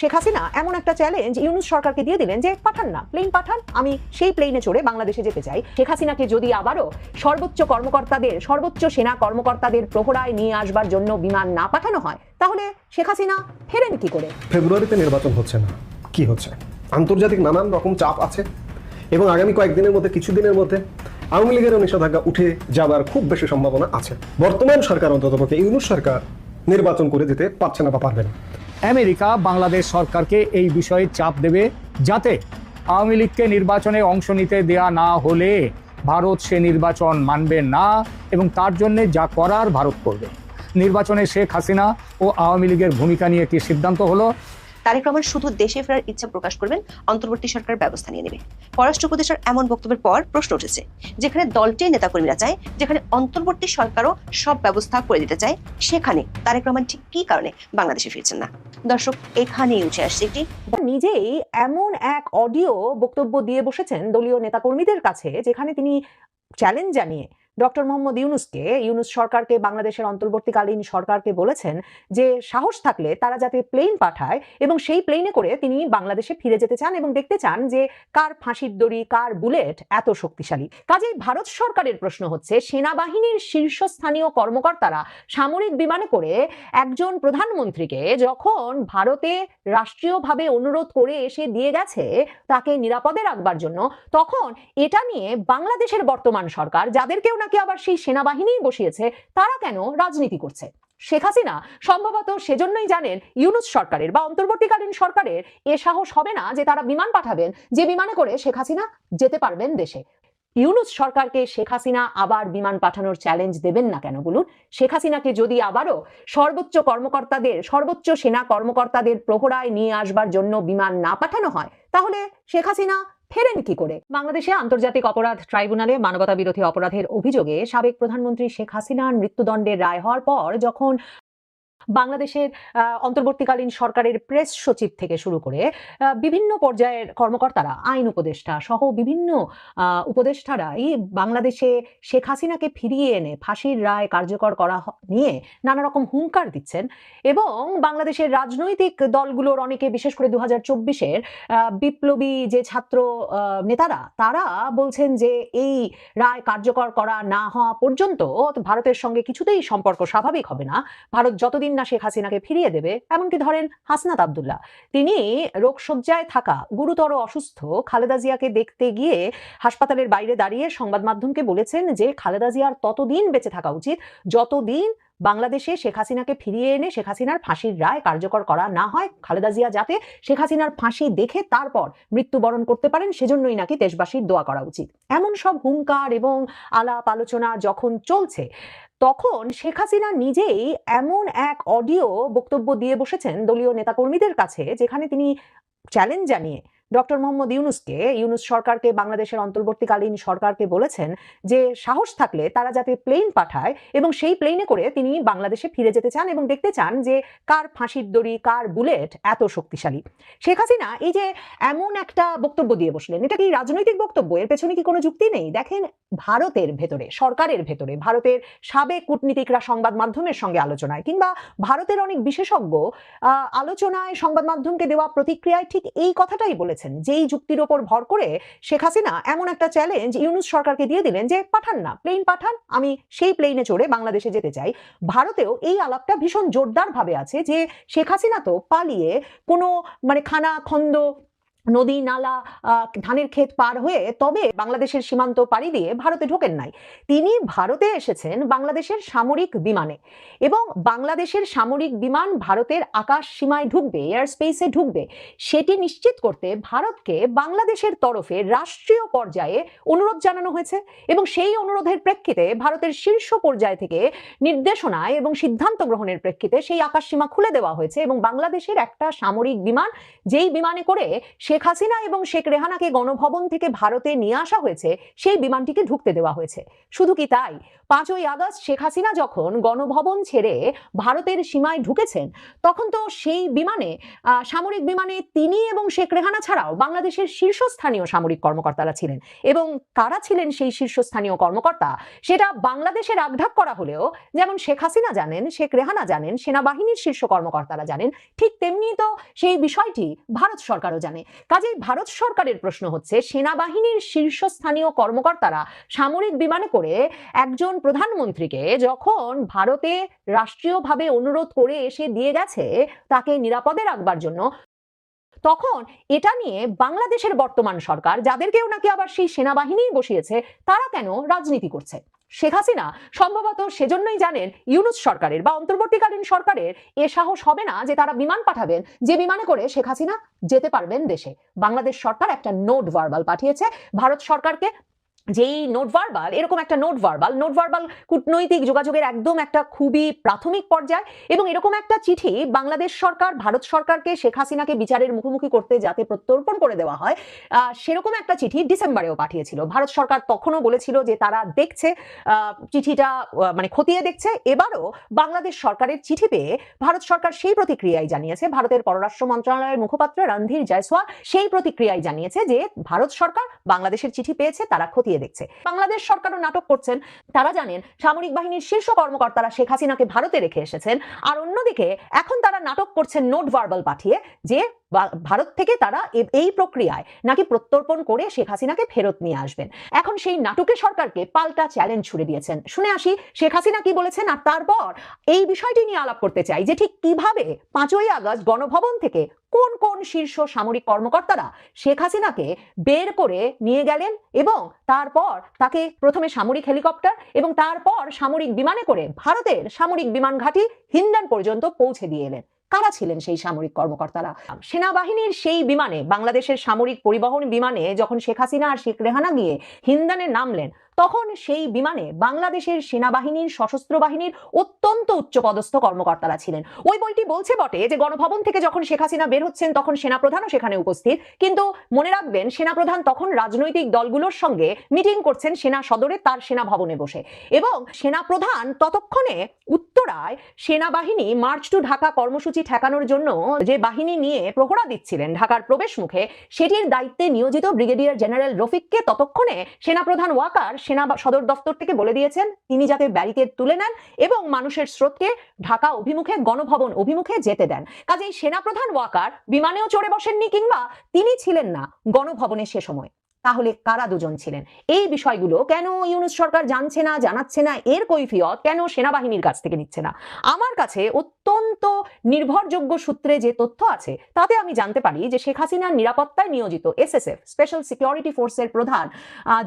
শেখ হাসিনা এমন একটা চ্যালেঞ্জ ইউনূস সরকারকে দিয়ে দিলেন যে পাঠান না, প্লেন পাঠান, আমি সেই প্লেনে চড়ে বাংলাদেশে যেতে চাই। শেখ হাসিনাকে যদি আবারও সর্বোচ্চ সেনা কর্মকর্তাদের প্রহরায় নিয়ে আসবার জন্য বিমান না পাঠানো হয়, তাহলে শেখ হাসিনা ফেরেন কি করে? ফেব্রুয়ারিতে নির্বাচন হচ্ছে না, কি হচ্ছে? আন্তর্জাতিক নানান রকম চাপ আছে এবং আগামী কয়েকদিনের মধ্যে, কিছুদিনের মধ্যে আওয়ামী লীগেরও নিষেধাজ্ঞা উঠে যাবার খুব বেশি সম্ভাবনা আছে। বর্তমান সরকার, অন্ততপক্ষে ইউনূস সরকার, নির্বাচন করে দিতে পারছে না বা পারবে না। আমেরিকা বাংলাদেশ সরকারকে এই বিষয়ে চাপ দেবে, যাতে আওয়ামী লীগকে নির্বাচনে অংশ নিতে দেয়া না হলে ভারত সে নির্বাচন মানবে না এবং তার জন্য যা করার ভারত করবে। নির্বাচনে শেখ হাসিনা ও আওয়ামী লীগের ভূমিকা নিয়ে একটি সিদ্ধান্ত হলো, তারেক রহমান শুধু দেশে ফেরার ইচ্ছা প্রকাশ করবেন, অন্তর্বর্তী সরকার ব্যবস্থা নিয়ে নেবে। পররাষ্ট্র উপদেষ্টার এমন বক্তব্যের পর প্রশ্ন উঠেছে, যেখানে দলটির নেতাকর্মীরা চায়, যেখানে অন্তর্বর্তী সরকারও সব ব্যবস্থা করে দিতে চায়, সেখানে তারেক রহমান ঠিক কি কারণে বাংলাদেশে ফিরছেন না? দর্শক, এখানেই উঠে আসছে একটি নিজেই এমন এক অডিও বক্তব্য দিয়ে বসেছেন দলীয় নেতাকর্মীদের কাছে, যেখানে তিনি চ্যালেঞ্জ জানিয়ে ডক্টর মোহাম্মদ ইউনূস সরকারকে, বাংলাদেশের অন্তর্বর্তীকালীন সরকারকে বলেছেন যে সাহস থাকলে তারা যাতে প্লেন পাঠায় এবং সেই প্লেনে করে তিনি বাংলাদেশে ফিরে যেতে চান এবং দেখতে চান যে কার ফাঁসির দড়ি, কার বুলেট এত শক্তিশালী। কাজেই ভারত সরকারের প্রশ্ন হচ্ছে, সেনাবাহিনীর শীর্ষস্থানীয় কর্মকর্তারা সামরিক বিমানে করে একজন প্রধানমন্ত্রীকে যখন ভারতে রাষ্ট্রীয়ভাবে অনুরোধ করে এসে দিয়ে গেছে তাকে নিরাপদে রাখবার জন্য, তখন এটা নিয়ে বাংলাদেশের বর্তমান সরকার, যাদেরকেও নাকি আবার সেই সেনাবাহিনী বসিয়েছে, তারা কেন রাজনীতি করছে? শেখ হাসিনা সম্ভবত সেজন্যই জানেন ইউনূস সরকারের বা অন্তর্বর্তীকালীন সরকারের এ সাহস হবে না যে তারা বিমান পাঠাবেন যে বিমানে করে শেখ হাসিনা যেতে পারবেন দেশে। ইউনূস সরকারকে শেখ হাসিনা আবার বিমান পাঠানোর চ্যালেঞ্জ দেবেন না কেন বলুন? শেখ হাসিনাকে যদি আবারও সর্বোচ্চ সেনা কর্মকর্তাদের প্রহরায় নিয়ে আসবার জন্য বিমান না পাঠানো হয়, তাহলে শেখ হাসিনা ফেরেন কি করে? বাংলাদেশে আন্তর্জাতিক অপরাধ ট্রাইব্যুনালে মানবতা বিরোধী অপরাধের অভিযোগে সাবেক প্রধানমন্ত্রী শেখ হাসিনার মৃত্যুদণ্ডের রায় হওয়ার পর যখন বাংলাদেশের অন্তর্বর্তীকালীন সরকারের প্রেস সচিব থেকে শুরু করে বিভিন্ন পর্যায়ের কর্মকর্তারা, আইন উপদেষ্টা সহ বিভিন্ন উপদেষ্টারাই বাংলাদেশে শেখ হাসিনাকে ফিরিয়ে এনে ফাঁসির রায় কার্যকর করা নিয়ে নানা রকম হুঙ্কার দিচ্ছেন এবং বাংলাদেশের রাজনৈতিক দলগুলোর অনেকে, বিশেষ করে 2024-এর বিপ্লবী যে ছাত্র নেতারা, তারা বলছেন যে এই রায় কার্যকর করা না হওয়া পর্যন্ত ভারতের সঙ্গে কিছুতেই সম্পর্ক স্বাভাবিক হবে না, ভারত যতদিন না শেখ হাসিনাকে ফিরিয়ে দেবে। এমনকি ধরেন হাসনাত আব্দুল্লাহ, তিনি রোগশয্যায় থাকা গুরুতর অসুস্থ খালেদা জিয়াকে দেখতে গিয়ে হাসপাতালের বাইরে দাঁড়িয়ে সংবাদ মাধ্যমকে বলেছেন যে খালেদা জিয়ার ততদিন বেঁচে থাকা উচিত যতদিন বাংলাদেশে শেখ হাসিনাকে ফিরিয়ে এনে শেখ হাসিনার ফাঁসির রায় কার্যকর করা না হয়। খালেদা জিয়া যাতে শেখ হাসিনার ফাঁসি দেখে তারপর মৃত্যুবরণ করতে পারেন, সেজন্যই নাকি দেশবাসীর দোয়া করা উচিত। এমন সব হুঙ্কার এবং আলাপ আলোচনা যখন চলছে, তখন শেখ হাসিনা নিজেই এমন এক অডিও বক্তব্য দিয়ে বসেছেন দলীয় নেতাকর্মীদের কাছে, যেখানে তিনি চ্যালেঞ্জ জানিয়ে ডক্টর মোহাম্মদ ইউনূস সরকারকে, বাংলাদেশের অন্তর্বর্তীকালীন সরকারকে বলেছেন যে সাহস থাকলে তারা যাতে প্লেন পাঠায় এবং সেই প্লেনে করে তিনি বাংলাদেশে ফিরে যেতে চান এবং দেখতে চান যে কার ফাঁসির দড়ি, কার বুলেট এত শক্তিশালী। শেখ হাসিনা এই যে এমন একটা বক্তব্য দিয়ে বসলেন, এটা কি রাজনৈতিক বক্তব্য? এর পেছনে কি কোনো যুক্তি নেই? দেখেন, ভারতের ভেতরে, সরকারের ভেতরে, ভারতের সাবেক কূটনীতিকরা সংবাদ মাধ্যমের সঙ্গে আলোচনায়, কিংবা ভারতের অনেক বিশেষজ্ঞ আলোচনায় সংবাদ মাধ্যমকে দেওয়া প্রতিক্রিয়ায় ঠিক এই কথাটাই বলেছেন, যেই যুক্তির ওপর ভর করে শেখ হাসিনা এমন একটা চ্যালেঞ্জ ইউনূস সরকারকে দিয়ে দিলেন যে পাঠান না, প্লেন পাঠান, আমি সেই প্লেনে চড়ে বাংলাদেশে যেতে চাই। ভারতেও এই আলাপটা ভীষণ জোরদার ভাবে আছে যে শেখ হাসিনা তো পালিয়ে কোনো খানা খন্দ, নদী নালা, ধানের ক্ষেত পার হয়ে তবে বাংলাদেশের সীমান্ত পাড়ি দিয়ে ভারতে ঢোকেন নাই। তিনি ভারতে এসেছেন বাংলাদেশের সামরিক বিমানে, এবং বাংলাদেশের সামরিক বিমান ভারতের আকাশ সীমায় ঢুকবে, এয়ার স্পেসে ঢুকবে, সেটি নিশ্চিত করতে ভারতকে বাংলাদেশের তরফে রাষ্ট্রীয় পর্যায়ে অনুরোধ জানানো হয়েছে এবং সেই অনুরোধের প্রেক্ষিতে ভারতের শীর্ষ পর্যায় থেকে নির্দেশনায় এবং সিদ্ধান্ত গ্রহণের প্রেক্ষিতে সেই আকাশ সীমা খুলে দেওয়া হয়েছে এবং বাংলাদেশের একটা সামরিক বিমান, যেই বিমানে করে শেখ হাসিনা এবং শেখ রেহানাকে গণভবন থেকে ভারতে নিয়ে আসা হয়েছে, সেই বিমানটিকে ঢুকতে দেওয়া হয়েছে। শুধু কি তাই, 5ই আগস্ট শেখ হাসিনা যখন গণভবন ছেড়ে ভারতের সীমায় ঢুকেছেন, তখন তো সেই বিমানে সামরিক বিমানে তিনি এবং শেখ রেহানা ছাড়াও বাংলাদেশের শীর্ষস্থানীয় সামরিক কর্মকর্তারা ছিলেন। এবং কারা ছিলেন সেই শীর্ষস্থানীয় কর্মকর্তা, সেটা বাংলাদেশে রাগঢাক করা হলেও যেমন শেখ হাসিনা জানেন, শেখ রেহানা জানেন, সেনাবাহিনীর শীর্ষ কর্মকর্তারা জানেন, ঠিক তেমনি তো সেই বিষয়টি ভারত সরকারও জানে। কাজেই ভারত সরকারের প্রশ্ন হচ্ছে, সেনাবাহিনীর শীর্ষস্থানীয় কর্মকর্তারা সামরিক বিমানে করে একজন প্রধানমন্ত্রীকে যখন ভারতে রাষ্ট্রীয়ভাবে অনুরোধ করে এসে দিয়ে গেছে তাকে নিরাপদে রাখবার জন্য, তখন এটা নিয়ে বাংলাদেশের বর্তমান সরকার, যাদেরকেও নাকি আবার সেই সেনাবাহিনী বসিয়েছে, তারা কেন রাজনীতি করছে? শেখ হাসিনা সম্ভবত সেজন্যই জানেন ইউনূস সরকারের বা অন্তর্বর্তীকালীন সরকারের এ সাহস হবে না যে তারা বিমান পাঠাবেন যে বিমানে করে শেখ হাসিনা যেতে পারবেন দেশে। বাংলাদেশ সরকার একটা নোট ভার্বাল পাঠিয়েছে ভারত সরকারকে, যেই নোট ভার্বাল, এরকম একটা নোট ভার্বাল কূটনৈতিক যোগাযোগের একদম একটা খুবই প্রাথমিক পর্যায়, এবং এরকম একটা চিঠি বাংলাদেশ সরকার ভারত সরকারকে শেখ হাসিনাকে বিচারের মুখোমুখি করতে যাতে প্রত্যর্পণ করে দেওয়া হয়, সেরকম একটা চিঠি ডিসেম্বরেও পাঠিয়েছিল ভারত সরকার। তখনও বলেছিল যে তারা দেখছে, চিঠিটা মানে খতিয়ে দেখছে। এবারও বাংলাদেশ সরকারের চিঠি পেয়ে ভারত সরকার সেই প্রতিক্রিয়াই জানিয়েছে, ভারতের পররাষ্ট্র মন্ত্রণালয়ের মুখপাত্র রণধীর জয়সওয়াল সেই প্রতিক্রিয়াই জানিয়েছে যে ভারত সরকার বাংলাদেশের চিঠি পেয়েছে, তারা খতিয়ে দেখছে। বাংলাদেশ সরকারও নাটক করছেন, তারা জানেন সামরিক বাহিনীর শীর্ষ কর্মকর্তারা শেখ হাসিনাকে ভারতে রেখে এসেছেন, আর অন্যদিকে এখন তারা নাটক করছেন নোট ভার্বাল পাঠিয়ে যে ভারত থেকে তারা এই প্রক্রিয়ায় নাকি প্রত্যর্পণ করে শেখ হাসিনাকে ফেরত নিয়ে আসবেন। এখন সেই নাটকে সরকারকে পাল্টা চ্যালেঞ্জ ছুড়ে দিয়েছেন। শুনে আসি শেখ হাসিনা কি বলেছেন, আর তারপর এই বিষয়টি নিয়ে আলাপ করতে চাই যে ঠিক কিভাবে 5ই আগস্ট গণভবন থেকে কোন কোন শীর্ষ সামরিক কর্মকর্তারা শেখ হাসিনাকে বের করে নিয়ে গেলেন এবং তারপর তাকে প্রথমে সামরিক হেলিকপ্টার এবং তারপর সামরিক বিমানে করে ভারতের সামরিক বিমান ঘাঁটি হিন্ডন পর্যন্ত পৌঁছে দিয়ে এলেন। কারা ছিলেন সেই সামরিক কর্মকর্তারা? সেনাবাহিনীর সেই বিমানে, বাংলাদেশের সামরিক পরিবহন বিমানে যখন শেখ হাসিনা আর শেখ রেহানা গিয়ে হিন্ডনে নামলেন, তখন সেই বিমানে বাংলাদেশের সেনাবাহিনীর সশস্ত্র বাহিনীর অত্যন্ত উচ্চপদস্থ কর্মকর্তারা ছিলেন। ওই বইটি বলছে বটে যে গণভবন থেকে যখন শেখ হাসিনা বের হচ্ছেন তখন সেনাপ্রধানও সেখানে উপস্থিত, কিন্তু মনে রাখবেন সেনাপ্রধান তখন রাজনৈতিক দলগুলোর সঙ্গে মিটিং করছেন সেনা সদরে, তার সেনা ভবনে বসে, এবং সেনাপ্রধান ততক্ষণে উত্তরায় সেনাবাহিনী মার্চ টু ঢাকা কর্মসূচি ঠেকানোর জন্য যে বাহিনী নিয়ে প্রহরা দিচ্ছিলেন ঢাকার প্রবেশ মুখে, সেটির দায়িত্বে নিয়োজিত ব্রিগেডিয়ার জেনারেল রফিককে ততক্ষণে সেনাপ্রধান ওয়াকার সেনা সদর দপ্তর থেকে বলে দিয়েছেন তিনি যাতে ব্যারিকেড তুলে নেন এবং মানুষের স্রোতকে ঢাকা অভিমুখে, গণভবন অভিমুখে যেতে দেন। কাজেই সেনাপ্রধান ওয়াকার বিমানেও চড়ে বসেননি কিংবা তিনি ছিলেন না গণভবনে সে সময়। তাহলে কারা দুজন ছিলেন? এই বিষয়গুলো কেন ইউনূস সরকার জানছে না, জানাচ্ছে না, এর কৈফিয়ত কেন সেনাবাহিনীর কাছ থেকে নিচ্ছে না? আমার কাছে অত্যন্ত নির্ভরযোগ্য সূত্রে যে তথ্য আছে তাতে আমি জানতে পারি যে শেখ হাসিনার নিরাপত্তায় নিয়োজিত SSF স্পেশাল সিকিউরিটি ফোর্সের প্রধান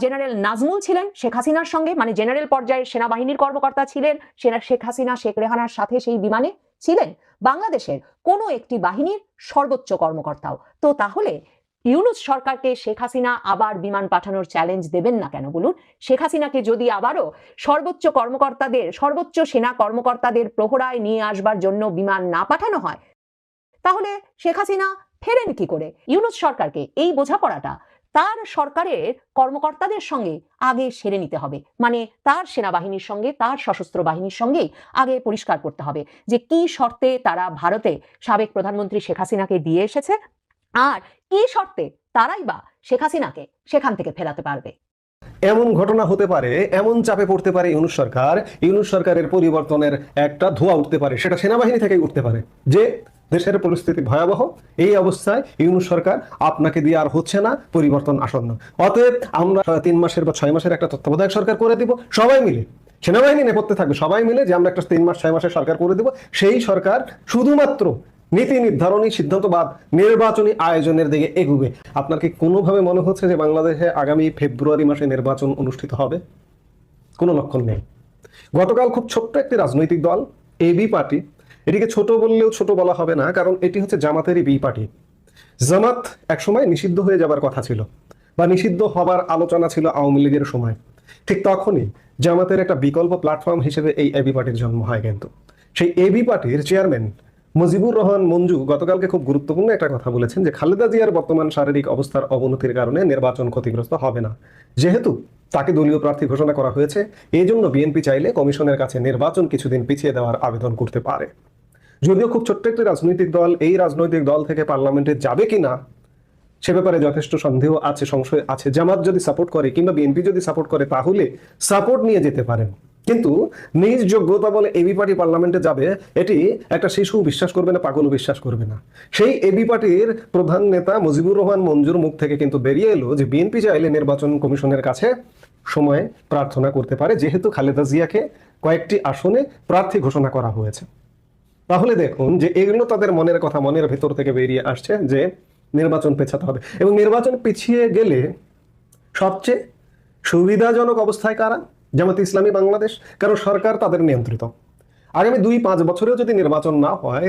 জেনারেল নাজমুল ছিলেন শেখ হাসিনার সঙ্গে, মানে জেনারেল পর্যায়ের সেনাবাহিনীর কর্মকর্তা ছিলেন। শেখ হাসিনা শেখ রেহানার সাথে সেই বিমানে ছিলেন বাংলাদেশের কোনো একটি বাহিনীর সর্বোচ্চ কর্মকর্তাও। তো তাহলে ইউনূস সরকারকে শেখ হাসিনা আবার বিমান পাঠানোর চ্যালেঞ্জ দেবেন না কেন বলুন? শেখ হাসিনাকে যদি আবারও সর্বোচ্চ কর্মকর্তাদের, সর্বোচ্চ সেনা কর্মকর্তাদের প্রহরায় নিয়ে আসবার জন্য বিমান না পাঠানো হয়, তাহলে শেখ হাসিনা ফেরেন কি করে? ইউনূস সরকারকে এই বোঝাপড়াটা তার সরকারের কর্মকর্তাদের সঙ্গে আগে সেরে নিতে হবে, মানে তার সেনাবাহিনীর সঙ্গে, তার সশস্ত্র বাহিনীর সঙ্গেই আগে পরিষ্কার করতে হবে যে কি শর্তে তারা ভারতে সাবেক প্রধানমন্ত্রী শেখ হাসিনাকে দিয়ে এসেছে, আর কি শর্তে তারাই বা শেখ হাসিনাকে সেখান থেকে ফেরাতে পারবে। এমন ঘটনা হতে পারে, এমন চাপে পড়তে পারে ইউনূস সরকারের পরিবর্তনের একটা ধোঁয়া উঠতে পারে, সেটা সেনাবাহিনী থেকেই উঠতে পারে যে দেশের পরিস্থিতি ভয়াবহ, এই অবস্থায় ইউনূস সরকার আপনাকে দিয়ে আর হচ্ছে না, পরিবর্তন আসন্ন, অতএব আমরা 3 মাসের বা 6 মাসের একটা তত্ত্বাবধায়ক সরকার করে দিব, সবাই মিলে সেনাবাহিনী নেপথ্যে থাকবে, সবাই মিলে যে আমরা একটা 3 মাস 6 মাসের সরকার করে দিব। সেই সরকার শুধুমাত্র নীতি নির্ধারণী, সিদ্ধান্ত বা নির্বাচনী আয়োজনের দিকে এগুবে। আপনার কি কোনোভাবে মনে হচ্ছে যে বাংলাদেশে আগামী ফেব্রুয়ারি মাসে নির্বাচন অনুষ্ঠিত হবে? কোনো লক্ষণ নেই। গতকাল খুব ছোট্ট একটি রাজনৈতিক দল এবি পার্টি, এটিকে ছোট বললেও ছোট বলা হবে না, কারণ এটি হচ্ছে জামাতেরই বি পার্টি। জামাত একসময় নিষিদ্ধ হয়ে যাবার কথা ছিল বা নিষিদ্ধ হবার আলোচনা ছিল আওয়ামী লীগের সময়, ঠিক তখনই জামাতের একটা বিকল্প প্ল্যাটফর্ম হিসেবে এই এবি পার্টির জন্ম হয়। কিন্তু সেই এবি পার্টির চেয়ারম্যান মুজিবুর রহমান মঞ্জু গতকালকে খুব গুরুত্বপূর্ণ একটা কথা বলেছেন যে খালেদা জিয়ার বর্তমান শারীরিক অবস্থার অবনতির কারণে নির্বাচন ক্ষতিগ্রস্ত হবে না, যেহেতু তাকে দলীয় প্রার্থী ঘোষণা করা হয়েছে। এই জন্য বিএনপি চাইলে কমিশনের কাছে নির্বাচন কিছুদিন পিছিয়ে দেওয়ার আবেদন করতে পারে। যদিও খুব ছোট্ট একটি রাজনৈতিক দল এই রাজনৈতিক দল থেকে পার্লামেন্টে যাবে কিনা সে ব্যাপারে যথেষ্ট সন্দেহ আছে, সংশয় আছে। জামাত যদি সাপোর্ট করে কিংবা বিএনপি যদি সাপোর্ট করে তাহলে সাপোর্ট নিয়ে যেতে পারেন, কিন্তু নিজ যোগ্যতা বলে এবি পার্টি পার্লামেন্টে যাবে এটি একটা শিশু বিশ্বাস করবে না, পাগলও বিশ্বাস করবে না। সেই এবি পার্টির প্রধান নেতা মুজিবুর রহমান মঞ্জুর মুখ থেকে কিন্তু বেরিয়ে এলো যে বিএনপি চাইলে নির্বাচন কমিশনের কাছে সময় প্রার্থনা করতে পারে, যেহেতু খালেদা জিয়াকে কয়েকটি আসনে প্রার্থী ঘোষণা করা হয়েছে। তাহলে দেখুন যে এগুলো তাদের মনের কথা, মনের ভেতর থেকে বেরিয়ে আসছে যে নির্বাচন পেছাতে হবে। এবং নির্বাচন পিছিয়ে গেলে সবচেয়ে সুবিধাজনক অবস্থায় কারা? জামাতে ইসলামী বাংলাদেশ, কারণ সরকার তাদের নিয়ন্ত্রিত। আগামী 2-5 বছরেও যদি নির্বাচন না হয়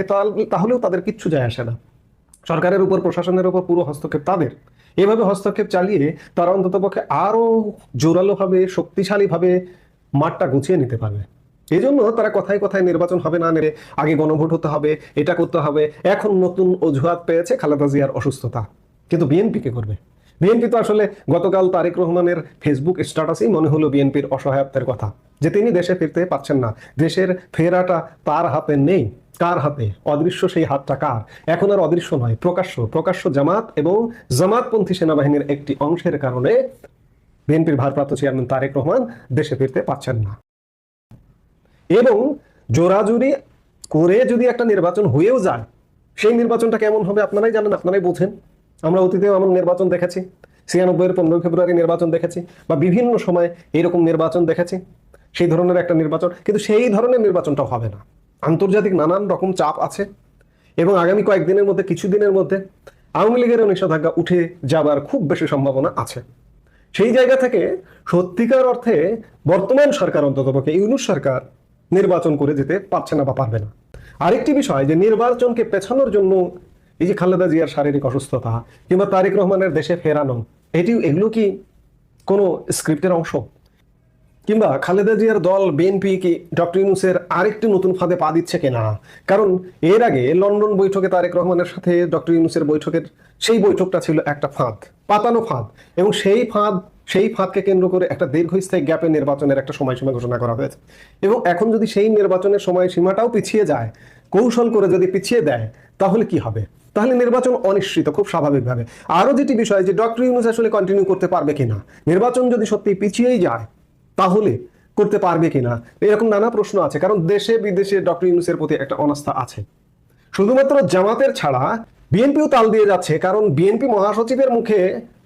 তাহলেও তাদের কিচ্ছু যায় আসে না। সরকারের উপর, প্রশাসনের উপর পুরো হস্তক্ষেপ তাদের। এভাবে হস্তক্ষেপ চালিয়ে তারা অন্ততপক্ষে আরো জোরালোভাবে, শক্তিশালীভাবে মাঠটা গুছিয়ে নিতে পারবে। এই জন্য তারা কথায় কথায় নির্বাচন হবে না, নেড়ে আগে গণভোট হতে হবে, এটা করতে হবে। এখন নতুন অজুহাত পেয়েছে খালেদা জিয়ার অসুস্থতা। কিন্তু বিএনপি কে করবে? বিএনপি তো আসলে গতকাল তারেক রহমানের ফেসবুক স্ট্যাটাসেই মনে হলো বিএনপির অসহায়ত্বের কথা, যে তিনি দেশে ফিরতে পারছেন না। দেশের ফেরাটা তার হাতে নেই। কার হাতে? অদৃশ্য সেই হাতটা কার? এখন আর অদৃশ্য নয়, প্রকাশ্য জামাত এবং জামাতপন্থী সেনাবাহিনীর একটি অংশের কারণে বিএনপির ভারপ্রাপ্ত চেয়ারম্যান তারেক রহমান দেশে ফিরতে পারছেন না। এবং জোরাজুরি করে যদি একটা নির্বাচন হয়েও যায়, সেই নির্বাচনটা কেমন হবে আপনারাই জানেন, আপনারাই বোঝেন। আমরা অতীতেও এমন নির্বাচন দেখেছি, 96-এর 15 ফেব্রুয়ারি নির্বাচন দেখেছি, বা বিভিন্ন সময় এইরকম নির্বাচন দেখেছি, সেই ধরনের একটা নির্বাচন। কিন্তু সেই ধরনের নির্বাচনটাও হবে না। আন্তর্জাতিক নানান রকম চাপ আছে এবং আগামী কয়েকদিনের মধ্যে, কিছুদিনের মধ্যে আওয়ামী লীগেরও নিষেধাজ্ঞা উঠে যাবার খুব বেশি সম্ভাবনা আছে। সেই জায়গা থেকে সত্যিকার অর্থে বর্তমান সরকার, অন্ততপক্ষে ইউনূস সরকার, নির্বাচন করে যেতে পারছে না বা পারবে না। আরেকটি বিষয় যে নির্বাচনকে পেছানোর জন্য এই যে খালেদা জিয়ার শারীরিক অসুস্থতা কিংবা তারেক রহমানের দেশে ফেরানো, এগুলো কি কোনো স্ক্রিপ্টের অংশ? কিংবা খালেদা জিয়ার দল বিএনপি কি ডক্টর ইউনূসের আরেকটি নতুন ফাঁদে পা দিচ্ছে কিনা? কারণ এর আগে লন্ডন বৈঠকে তারেক রহমানের সাথে ডক্টর ইউনূসের সেই বৈঠকটা ছিল একটা ফাঁদ, পাতানো ফাঁদ। এবং সেই ফাঁদকে কেন্দ্র করে একটা দীর্ঘস্থায়ী গ্যাপে নির্বাচনের একটা সময়সীমা ঘোষণা করা হয়েছে। এবং এখন যদি সেই নির্বাচনের সময়সীমাটাও পিছিয়ে যায়, কৌশল করে যদি পিছিয়ে দেয়, তাহলে কি হবে? তাহলে নির্বাচন অনিশ্চিত, খুব স্বাভাবিকভাবে। আরো যেটি বিষয় যে ডক্টর ইউনূস আসলে কন্টিনিউ করতে পারবে কিনা, নির্বাচন যদি সত্যি পিছিয়েই যায় তাহলে করতে পারবে কিনা, এরকম নানা প্রশ্ন আছে। কারণ দেশে বিদেশে ডক্টর ইউনূসের প্রতি একটা অনাস্থা আছে। শুধুমাত্র জামাতের ছাড়া বিএনপিও তাল দিয়ে যাচ্ছে, কারণ বিএনপি মহাসচিবের মুখে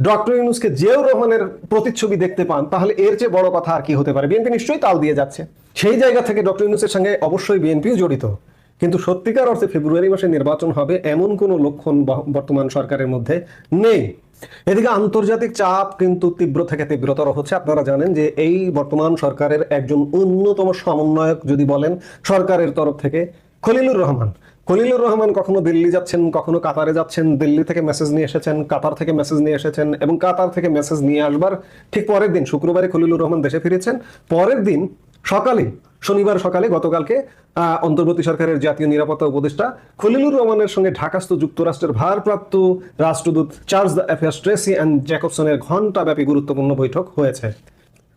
ডক্টর ইউনূসকে জিয়াউর রহমানের প্রতিচ্ছবি দেখতে পান, তাহলে এর চেয়ে বড় কথা আর কি হতে পারে? বিএনপি নিশ্চয়ই তাল দিয়ে যাচ্ছে। সেই জায়গা থেকে ডক্টর ইউনূসের সঙ্গে অবশ্যই বিএনপিও জড়িত। কিন্তু সত্যিকার অর্থে ফেব্রুয়ারি মাসে নির্বাচন হবে এমন কোনো লক্ষণ বর্তমান সরকারের মধ্যে নেই। এদিকে আন্তর্জাতিক চাপ কিন্তু তীব্র থেকে তীব্রতর হচ্ছে। আপনারা জানেন যে এই বর্তমান সরকারের একজন অন্যতম সমন্বয়ক যদি বলেন সরকারের তরফ থেকে, খলিলুর রহমান কখনো দিল্লি যাচ্ছেন, কখনো কাতারে যাচ্ছেন। দিল্লি থেকে মেসেজ নিয়ে এসেছেন, কাতার থেকে মেসেজ নিয়ে এসেছেন, এবং কাতার থেকে মেসেজ নিয়ে আসবার ঠিক পরের দিন, শুক্রবারে খলিলুর রহমান দেশে ফিরেছেন। পরের দিন সকালে, শনিবার সকালে, গতকালকে অন্তর্বর্তী সরকারের জাতীয় নিরাপত্তা উপদেষ্টা খলিলুর রহমানের সঙ্গে ঢাকাস্থ যুক্তরাষ্ট্রের ভারপ্রাপ্ত রাষ্ট্রদূত chargé d' affaires Tracey Ann জ্যাকবসনের ঘণ্টাব্যাপী গুরুত্বপূর্ণ বৈঠক হয়েছে।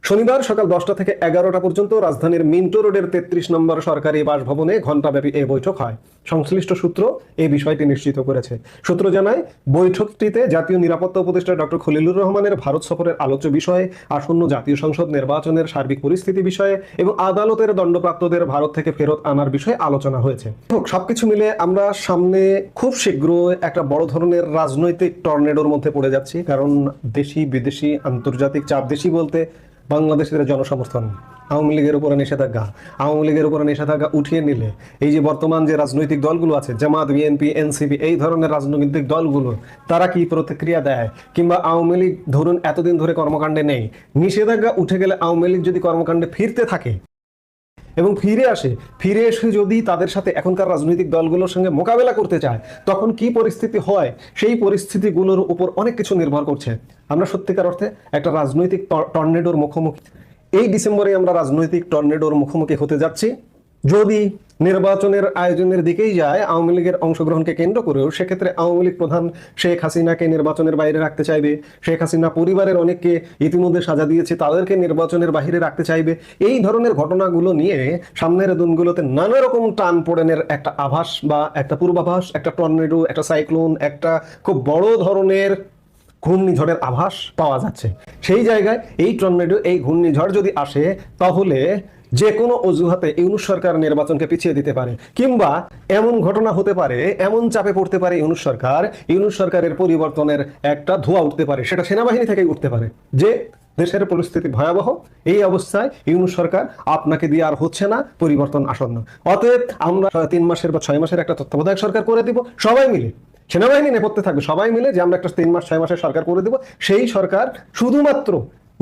শনিবার সকাল 10টা থেকে 11টা পর্যন্ত রাজধানীর মিন্টো রোডের 33 নম্বর সরকারি বাসভবনে ঘণ্টাব্যাপী এই বৈঠক হয়। সংশ্লিষ্ট সূত্র এই বিষয়টি নিশ্চিত করেছে। সূত্র জানায়, বৈঠকটিতে জাতীয় নিরাপত্তা উপদেষ্টা ডক্টর খলিলুর রহমানের ভারত সফরের আলোচ্য বিষয়ে, আসন্ন জাতীয় সংসদ নির্বাচনের সার্বিক পরিস্থিতি বিষয়ে এবং আদালতের দণ্ডপ্রাপ্তদের ভারত থেকে ফেরত আনার বিষয়ে আলোচনা হয়েছে। সবকিছু মিলে আমরা সামনে খুব শীঘ্র একটা বড় ধরনের রাজনৈতিক টর্নেডোর মধ্যে পড়ে যাচ্ছি। কারণ দেশি বিদেশি আন্তর্জাতিক চাপ, দেশি বলতে বাংলাদেশের জনসমর্থন, আওয়ামী লীগের উপরে নিষেধাজ্ঞা উঠিয়ে নিলে এই যে বর্তমান যে রাজনৈতিক দলগুলো আছে, জামাত, বিএনপি, এনসিপি, এই ধরনের রাজনৈতিক দলগুলো, তারা কি প্রতিক্রিয়া দেয়? কিংবা আওয়ামী লীগ ধরুন এতদিন ধরে কর্মকাণ্ডে নেই, নিষেধাজ্ঞা উঠে গেলে আওয়ামী লীগ যদি কর্মকাণ্ডে ফিরতে থাকে এবং ফিরে এসে যদি তাদের সাথে এখনকার রাজনৈতিক দলগুলোর সঙ্গে মোকাবেলা করতে চায়, তখন কি পরিস্থিতি হয়? সেই পরিস্থিতিগুলোর উপর অনেক কিছু নির্ভর করছে। আমরা সত্যিকার অর্থে একটা রাজনৈতিক টর্নেডোর মুখোমুখি। এই ডিসেম্বরে আমরা রাজনৈতিক টর্নেডোর মুখোমুখি হতে যাচ্ছি যদি নির্বাচনের আয়োজনের দিকেই যায় আওয়ামী লীগের অংশগ্রহণকে কেন্দ্র করেও, সেক্ষেত্রে আওয়ামী লীগ প্রধান শেখ হাসিনাকে নির্বাচনের বাইরে রাখতে চাইবে। শেখ হাসিনা পরিবারের অনেককে ইতিমধ্যে সাজা দিয়েছে, তাদেরকে নির্বাচনের বাইরে রাখতে চাইবে। এই ধরনের ঘটনাগুলো নিয়ে সামনের দিনগুলোতে নানা রকম টান পোড়েনের একটা আভাস বা একটা পূর্বাভাস, একটা টর্নেডো, একটা সাইক্লোন, একটা খুব বড় ধরনের ঘূর্ণিঝড়ের আভাস পাওয়া যাচ্ছে। সেই জায়গায় এই টর্নেডো, এই ঘূর্ণিঝড় যদি আসে, তাহলে যে কোনো অজুহাতে ইউনূস সরকার নির্বাচনকে পিছিয়ে দিতে পারে, কিংবা এমন ঘটনা হতে পারে, এমন চাপে পড়তে পারে ইউনূস সরকারের পরিবর্তনের একটা ধোঁয়া উঠতে পারে, সেটা সেনাবাহিনী থেকেই উঠতে পারে, যে দেশের পরিস্থিতি ভয়াবহ, এই অবস্থায় ইউনূস সরকার আপনাকে দিয়ে আর হচ্ছে না, পরিবর্তন আসন্ন, অতএব আমরা 3 মাসের বা 6 মাসের একটা তত্ত্বাবধায়ক সরকার করে দিব, সবাই মিলে সেনাবাহিনী নেপথ্যে থাকবে, সবাই মিলে যে আমরা একটা 3 মাস 6 মাসের সরকার করে দিব। সেই সরকার শুধুমাত্র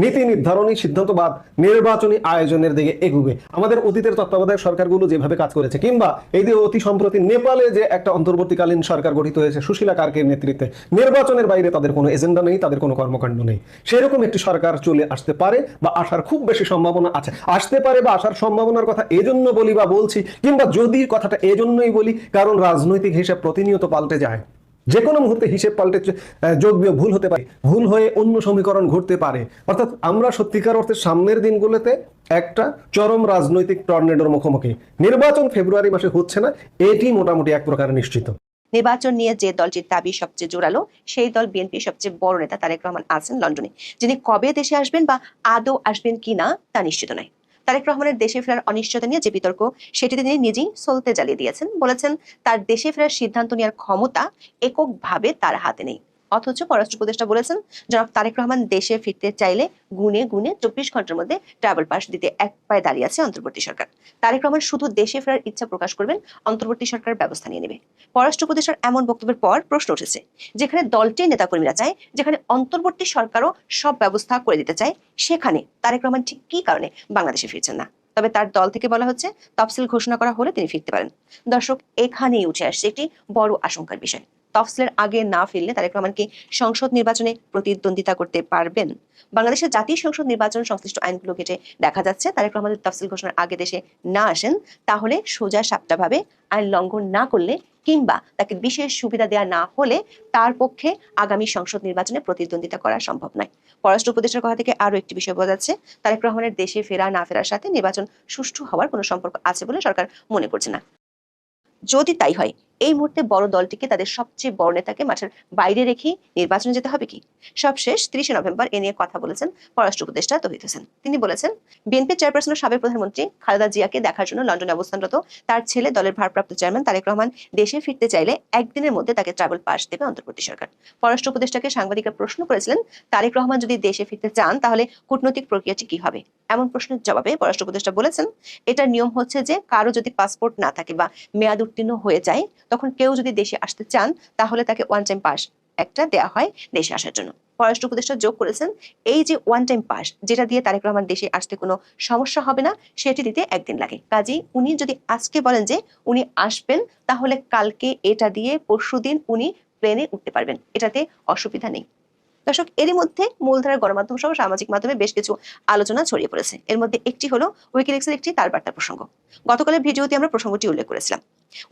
নীতি নির্ধারণী, সিদ্ধান্তবাদ, নির্বাচনী আয়োজনের দিকে এগুবে। আমাদের অতীতের তত্ত্বাবধায়ক সরকারগুলো যেভাবে কাজ করেছে, কিংবা এই যে অতি সম্প্রতি নেপালে যে একটা অন্তর্বর্তীকালীন সরকার গঠিত হয়েছে সুশীলা কার্কের নেতৃত্বে, নির্বাচনের বাইরে তাদের কোনো এজেন্ডা নেই, তাদের কোনো কর্মকাণ্ড নেই, সেরকম একটি সরকার চলে আসতে পারে বা আসার খুব বেশি সম্ভাবনা আছে। আসতে পারে বা আসার সম্ভাবনার কথা এজন্য বলি বা বলছি, কিংবা যদি কথাটা এজন্যই বলি, কারণ রাজনৈতিক হিসাব প্রতিনিয়ত পাল্টে যায়। যে কোনো মুহূর্তে হিসেব পাল্টে যোগ বিয়োগ ভুল হতে পারে, ভুল হয়ে অন্য সমীকরণ ঘটতে পারে। অর্থাৎ আমরা সত্যিকার অর্থে সামনের দিনগুলোতে একটা চরম রাজনৈতিক টর্নেডোর মুখোমুখি। নির্বাচন ফেব্রুয়ারি মাসে হচ্ছে না, এটি মোটামুটি এক প্রকার নিশ্চিত। নির্বাচন নিয়ে যে দলটির দাবি সবচেয়ে জোরালো, সেই দল বিএনপির সবচেয়ে বড় নেতা তারেক রহমান আছেন লন্ডনে, যিনি কবে দেশে আসবেন বা আদৌ আসবেন কিনা তা নিশ্চিত নয়। তারেক রহমানের দেশে ফেরার অনিশ্চয়তা নিয়ে যে বিতর্ক, সেটিতে তিনি নিজেই সলতে জ্বালিয়ে দিয়েছেন। বলেছেন তার দেশে ফেরার সিদ্ধান্ত নেওয়ার ক্ষমতা এককভাবে তার হাতে নেই। অথচ পররাষ্ট্র উপদেষ্টা বলেছেন, জনাব তারেক রহমান দেশে ফিরতে চাইলে গুনে গুনে 24 ঘন্টার মধ্যে ট্রাভেল পাস দিতে এক পায়ে দাঁড়িয়ে আছে অন্তর্বর্তী সরকার। তারেক রহমান শুধু দেশে ফেরার ইচ্ছা প্রকাশ করবেন, অন্তর্বর্তী সরকার ব্যবস্থা নিয়ে নেবে। পররাষ্ট্র উপদেষ্টার এমন বক্তব্যের পর প্রশ্ন উঠেছে, যেখানে দলটির নেতাকর্মীরা চায়, যেখানে অন্তর্বর্তী সরকারও সব ব্যবস্থা করে দিতে চায়, সেখানে তারেক রহমান ঠিক কি কারণে বাংলাদেশে ফিরছেন না? তবে তার দল থেকে বলা হচ্ছে তফসিল ঘোষণা করা হলে তিনি ফিরতে পারেন। দর্শক, এখানেই উঠে আসছে একটি বড় আশঙ্কার বিষয়। তফসিলের আগে না ফিরলে তারেক রহমান কি সংসদ নির্বাচনে প্রতিদ্বন্দ্বিতা করতে পারবেন? বাংলাদেশের জাতীয় সংসদ নির্বাচন সংশ্লিষ্ট আইনগুলো ঘেঁটে দেখা যাচ্ছে, তারেক রহমানের তফসিল ঘোষণার আগে দেশে না আসেন, তাহলে সোজা সাপটাভাবে আইন লঙ্ঘন না করলে, কিংবা তাকে বিশেষ সুবিধা দেওয়া না হলে তার পক্ষে আগামী সংসদ নির্বাচনে প্রতিদ্বন্দ্বিতা করা সম্ভব নয়। পররাষ্ট্র উপদেষ্টার কথা থেকে আরো একটি বিষয় বোঝা যাচ্ছে, তারেক রহমানের দেশে ফেরা না ফেরার সাথে নির্বাচন সুষ্ঠু হওয়ার কোনো সম্পর্ক আছে বলে সরকার মনে করছে না। যদি তাই হয়, এই মুহূর্তে বড় দলটিকে তাদের সবচেয়ে বড় নেতাকে মাঠের বাইরে রেখে নির্বাচনে যেতে হবে কি? সবশেষ 30 নভেম্বর এ নিয়ে কথা বলেছেন পররাষ্ট্র উপদেষ্টা তৌহিদ হোসেন। তিনি বলেছেন, বিএনপি চেয়ারপারসন ও সাবেক প্রধানমন্ত্রী খালেদা জিয়াকে দেখার জন্য লন্ডনে অবস্থানরত তার ছেলে দলের ভারপ্রাপ্ত চেয়ারম্যান তারেক রহমান দেশে ফিরতে চাইলে একদিনের মধ্যে তাকে ট্রাভেল পাস দেবে অন্তর্বর্তী সরকার। পররাষ্ট্র উপদেষ্টাকে সাংবাদিকরা প্রশ্ন করেছিলেন, তারেক রহমান যদি দেশে ফিরতে চান তাহলে কূটনৈতিক প্রক্রিয়াটি কি হবে? এমন প্রশ্নের জবাবে পররাষ্ট্র উপদেষ্টা বলেছেন, এটার নিয়ম হচ্ছে যে কারো যদি পাসপোর্ট না থাকে বা মেয়াদ উত্তীর্ণ হয়ে যায়, তখন কেউ যদি দেশে আসতে চান তাহলে তাকে ওয়ান টাইম পাস একটা দেয়া হয় দেশে আসার জন্য। পররাষ্ট্র উপদেষ্টা যোগ করেছেন, এই যে ওয়ান টাইম পাস, যেটা দিয়ে তারেক রহমান দেশে আসতে কোনো সমস্যা হবে না, সেটি দিতে একদিন লাগে। কাজেই উনি যদি আজকে বলেন যে উনি আসবেন, তাহলে কালকে এটা দিয়ে পরশুদিন উনি প্লেনে উঠতে পারবেন, এটাতে অসুবিধা নেই। দর্শক, এরই মধ্যে মূলধারার গণমাধ্যম সহ সামাজিক মাধ্যমে বেশ কিছু আলোচনা ছড়িয়ে পড়েছে। এর মধ্যে একটি হলো উইকিলিক্সের একটি তারবার্তা প্রসঙ্গ। গতকালের ভিডিওতে আমরা প্রসঙ্গটি উল্লেখ করেছিলাম।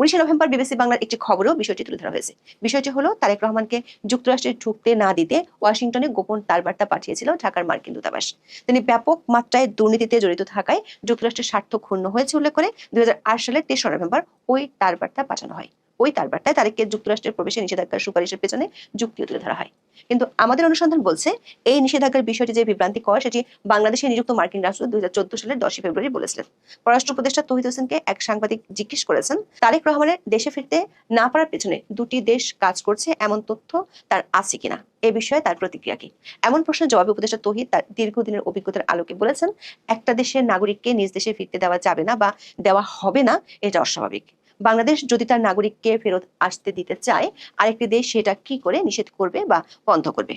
19 নভেম্বর বিবিসি বাংলার একটি খবরেও বিষয়টি তুলে ধরা হয়েছে। বিষয়টি হলো, তারেক রহমানকে যুক্তরাষ্ট্রে ঢুকতে না দিতে ওয়াশিংটনে গোপন তারবার্তা পাঠিয়েছিল ঢাকার মার্কিন দূতাবাস। তিনি ব্যাপক মাত্রায় দুর্নীতিতে জড়িত থাকায় যুক্তরাষ্ট্রের স্বার্থ ক্ষুণ্ণ হয়েছে উল্লেখ করে 2008 সালের 23 নভেম্বর ওই তারবার্তা পাঠানো হয়। ওই তারবার্তায় তারেককে যুক্তরাষ্ট্রের প্রবেশে নিষেধাজ্ঞার সুপারিশের পেছনে যুক্তিও তুলে ধরা হয়। কিন্তু আমাদের অনুসন্ধান বলছে, এই নিষেধাজ্ঞার বিষয়টি যে বিভ্রান্তিকর, সেটি বাংলাদেশে নিযুক্ত মার্কিন রাষ্ট্রদূত 2014 সালের 10 ফেব্রুয়ারি বলেছিলেন। পররাষ্ট্র উপদেষ্টা তৌহিদ হোসেনকে এক সাংবাদিক জিজ্ঞেস করেছেন, তারেক রহমানের দেশে ফিরতে না পারার পেছনে দুটি দেশ কাজ করছে এমন তথ্য তার আছে কিনা, এ বিষয়ে তার প্রতিক্রিয়া কি? এমন প্রশ্নের জবাবে উপদেষ্টা তৌহিদ তার দীর্ঘদিনের অভিজ্ঞতার আলোকে বলেছেন, একটা দেশের নাগরিককে নিজ দেশে ফিরতে দেওয়া যাবে না বা দেওয়া হবে না, এটা অস্বাভাবিক। বাংলাদেশ যদি তার নাগরিককে ফেরত আসতে দিতে চায়, আরেকটি দেশ সেটা কি করে নিষেধ করবে বা বন্ধ করবে?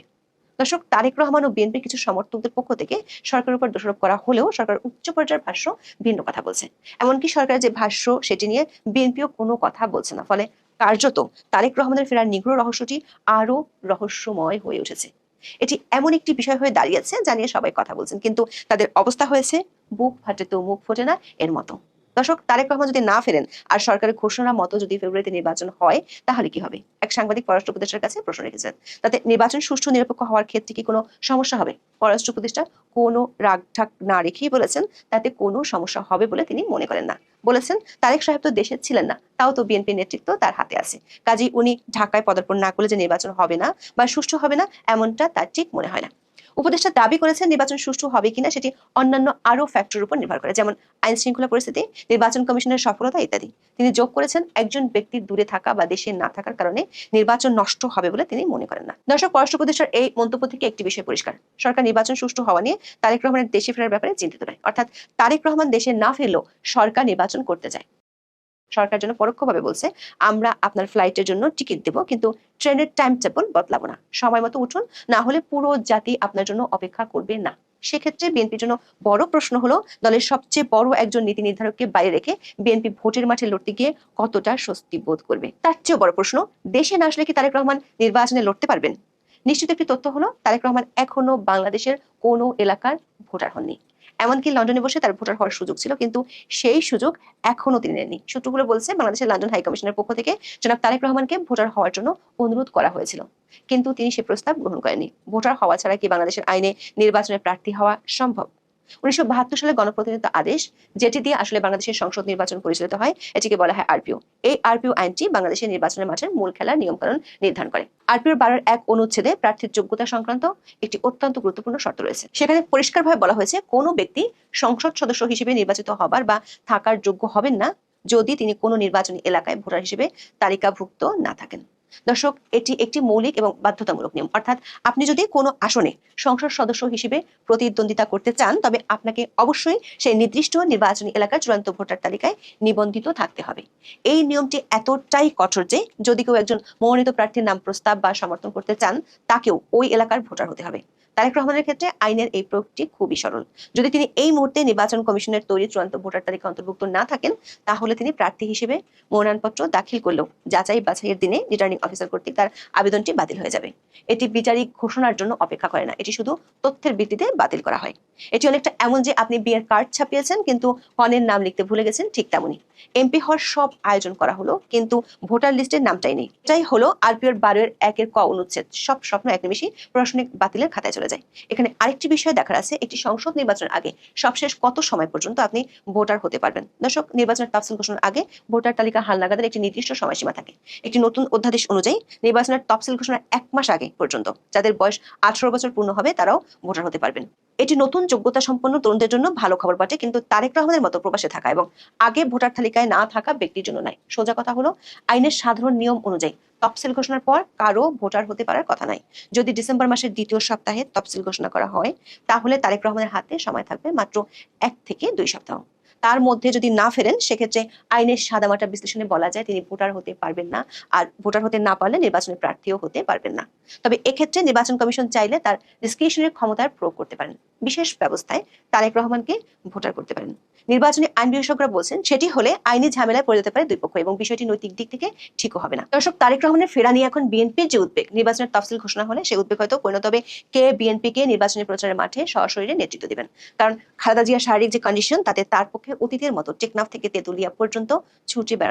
দর্শক, তারেক রহমান ও বিএনপির কিছু সমর্থকদের পক্ষ থেকে সরকারের উপর দোষারোপ করা হলেও সরকার উচ্চ পর্যায়ের ভাষ্য ভিন্ন কথা বলছে। এমনকি সরকারের যে ভাষ্য, সেটি নিয়ে বিএনপিও কোনো কথা বলছে না। ফলে কার্যত তারেক রহমানের ফেরার নিগ্রহ রহস্যটি আরো রহস্যময় হয়ে উঠেছে। এটি এমন একটি বিষয় হয়ে দাঁড়িয়েছে যা নিয়ে সবাই কথা বলছেন, কিন্তু তাদের অবস্থা হয়েছে বুক ফাটে তো মুখ ফোটে না এর মতো। দর্শক, তারেক রহমান যদি না ফেরেন আর সরকারের ঘোষণা মতো যদি ফেব্রুয়ারিতে নির্বাচন হয় তাহলে কি হবে? এক সাংবাদিক পররাষ্ট্র উপদেষ্টার কাছে প্রশ্ন রেখেছেন, তাতে নির্বাচন সুষ্ঠু নিরপেক্ষ হওয়ার ক্ষেত্রে কি কোনো সমস্যা হবে? পররাষ্ট্র উপদেষ্টা কোনো রাগঢাক না রেখেই বলেছেন তাতে কোনো সমস্যা হবে বলে তিনি মনে করেন না। বলেছেন, তারেক সাহেব তো দেশে ছিলেন না, তাও তো বিএনপি নেতৃত্ব তার হাতে আছে, কাজেই উনি ঢাকায় পদার্পণ না করলে যে নির্বাচন হবে না বা সুষ্ঠু হবে না এমনটা তার ঠিক মনে হয় না। উপদেষ্টা দাবি করেছেন নির্বাচন সুষ্ঠু হবে কিনা সেটি অন্যান্য আরো ফ্যাক্টরের উপর নির্ভর করে, যেমন আইন শৃঙ্খলা পরিস্থিতি, নির্বাচন কমিশনের সফলতা ইত্যাদি। তিনি যোগ করেছেন, একজন ব্যক্তির দূরে থাকা বা দেশে না থাকার কারণে নির্বাচন নষ্ট হবে বলে তিনি মনে করেন না। দর্শক, পররাষ্ট্র উপদেষ্টার এই মন্তব্য থেকে একটি বিষয় পরিষ্কার, সরকার নির্বাচন সুষ্ঠু হওয়া নিয়ে তারেক রহমানের দেশে ফেরার ব্যাপারে চিন্তিত নয়। অর্থাৎ তারেক রহমান দেশে না ফিরলেও সরকার নির্বাচন করতে চায়। সরকার জন্য পরোক্ষভাবে বলছে, আমরা আপনার ফ্লাইটের জন্য টিকিট দেব, কিন্তু ট্রেনের টাইম টেবল বদলাবো না, সময় মতো উঠুন, না হলে পুরো জাতি আপনার জন্য অপেক্ষা করবে না। সেক্ষেত্রে বিএনপির জন্য বড় প্রশ্ন হলো, দলের সবচেয়ে বড় একজন নীতি নির্ধারককে বাইরে রেখে বিএনপি ভোটের মাঠে লড়তে গিয়ে কতটা স্বস্তি বোধ করবে। তার চেয়েও বড় প্রশ্ন, দেশে না আসলে কি তারেক রহমান নির্বাচনে লড়তে পারবেন? নিশ্চিত একটি তথ্য হলো, তারেক রহমান এখনো বাংলাদেশের কোনো এলাকার ভোটার হননি। এমনকি লন্ডনে বসে তার ভোটার হওয়ার সুযোগ ছিল, কিন্তু সেই সুযোগ এখনো তিনি নেননি। সূত্রগুলো বলছে, বাংলাদেশের লন্ডন হাই কমিশনের পক্ষ থেকে জনাব তারেক রহমানকে ভোটার হওয়ার জন্য অনুরোধ করা হয়েছিল, কিন্তু তিনি সে প্রস্তাব গ্রহণ করেননি। ভোটার হওয়া ছাড়া কি বাংলাদেশের আইনে নির্বাচনে প্রার্থী হওয়া সম্ভব? 1972 সালে গণপ্রতিনিধিত্ব আদেশ, যেটি দিয়ে আসলে বাংলাদেশের সংসদ নির্বাচন পরিচালিত হয়, এটিকে বলা হয় আরপিও। এই আরপিও আইনটি বাংলাদেশের নির্বাচনের মাঠের মূল খেলার নিয়মকানুন নির্ধারণ করে। আরপিওর 12-1 অনুচ্ছেদে প্রার্থীর যোগ্যতা সংক্রান্ত একটি অত্যন্ত গুরুত্বপূর্ণ শর্ত রয়েছে। সেখানে পরিষ্কারভাবে বলা হয়েছে, কোনো ব্যক্তি সংসদ সদস্য হিসেবে নির্বাচিত হবার বা থাকার যোগ্য হবেন না যদি তিনি কোনো নির্বাচনী এলাকায় ভোটার হিসেবে তালিকাভুক্ত না থাকেন। দর্শক, এটি একটি মৌলিক এবং বাধ্যতামূলক নিয়ম। অর্থাৎ আপনি যদি কোনো আসনে সংসদ সদস্য হিসেবে প্রতিদ্বন্দ্বিতা করতে চান, তবে আপনাকে অবশ্যই সেই নির্দিষ্ট নির্বাচনী এলাকার চূড়ান্ত ভোটার তালিকায় নিবন্ধিত থাকতে হবে। এই নিয়মটি এতটাই কঠোর যে যদি কেউ একজন মনোনীত প্রার্থীর নাম প্রস্তাব বা সমর্থন করতে চান, তাকেও ওই এলাকার ভোটার হতে হবে। তারেক রহমানের ক্ষেত্রে আইনের এই প্রয়োগটি খুবই সরল। যদি তিনি এই মুহূর্তে নির্বাচন কমিশনের তৈরি চূড়ান্ত ভোটার তালিকা অন্তর্ভুক্ত না থাকেন, তাহলে তিনি প্রার্থী হিসেবে মনোনয়নপত্র দাখিল করলেও যাচাই বাছাইয়ের দিনে রিটার্নিং অফিসার কর্তৃক তার আবেদনটি বাতিল হয়ে যাবে। এটি বিচারিক ঘোষণার জন্য অপেক্ষা করে না, এটি শুধু তথ্যের ভিত্তিতে বাতিল করা হয়। এটি অনেকটা এমন যে আপনি বিয়ের কার্ড ছাপিয়েছেন কিন্তু কনের নাম লিখতে ভুলে গেছেন, ঠিক তেমনই। এমপি হওয়ার সব আয়োজন করা হলো, কিন্তু ভোটার লিস্টের নামটাই নেই। এটাই হলো আরপিওর 12-1 ক অনুচ্ছেদ। সব স্বপ্ন এক নিমিষে প্রশাসনিক বাতিলের খাতায় চলে যায়। এখানে আরেকটি বিষয় দেখার আছে, একটি সংসদ নির্বাচনের আগে সবশেষ কত সময় পর্যন্ত আপনি ভোটার হতে পারবেন। দর্শক, নির্বাচনের তাফসিল ঘোষণার আগে ভোটার তালিকা হালনাগাদের একটি নির্দিষ্ট সময়সীমা থাকে। একটি নতুন অধ্যাদেশ অনুযায়ী নির্বাচনের তফসিল ঘোষণার 1 মাস আগে পর্যন্ত যাদের বয়স 18 বছর পূর্ণ হবে তারাও ভোটার হতে পারবেন। এটি নতুন যোগ্যতা সম্পন্ন তরুণদের জন্য ভালো খবর বটে, কিন্তু তারেক রহমানের মতো প্রবাসে থাকা এবং আগে ভোটার তালিকায় না থাকা ব্যক্তির জন্য নয়। সোজা কথা হলো, আইনের সাধারণ নিয়ম অনুযায়ী তফসিল ঘোষণার পর কারো ভোটার হতে পারার কথা নাই। যদি ডিসেম্বর মাসের 2য় সপ্তাহে তফসিল ঘোষণা করা হয়, তাহলে তারেক রহমানের হাতে সময় থাকবে মাত্র 1 থেকে 2 সপ্তাহ। তার মধ্যে যদি না ফেরেন, সেক্ষেত্রে আইনের সাদামাটা বিশ্লেষণে বলা যায় তিনি ভোটার হতে পারবেন না, আর ভোটার হতে না পারলে নির্বাচনের প্রার্থীও হতে পারবেন না। তবে এক্ষেত্রে নির্বাচন কমিশন চাইলে তার ডিসক্রিশনের ক্ষমতার প্রয়োগ করতে পারেন। বিশেষ ব্যবস্থায় তারেক রহমানকে ভোটার করতে পারেন। নির্বাচনী আইন বিশেষজ্ঞরা বলছেন, সেটি হলে আইনি ঝামেলায় পড়ে যেতে পারে দুই পক্ষ এবং বিষয়টি নৈতিক দিক থেকে ঠিকও হবে না। দর্শক, তারেক রহমানের ফেরা নিয়ে এখন বিএনপির যে উদ্বেগ, নির্বাচনের তফসিল ঘোষণা হলে সেই উদ্বেগ হয়তো পরিণত হবে কে বিএনপিকে নির্বাচনী প্রচারের মাঠে সরাসরি নেতৃত্ব দিবেন। কারণ খালেদা জিয়ার শারীরিক যে কন্ডিশন, তাতে তার পক্ষে অতীতের মতো টেকনাফ থেকে তেতুলিয়া পর্যন্ত ছুটে বেড়ানো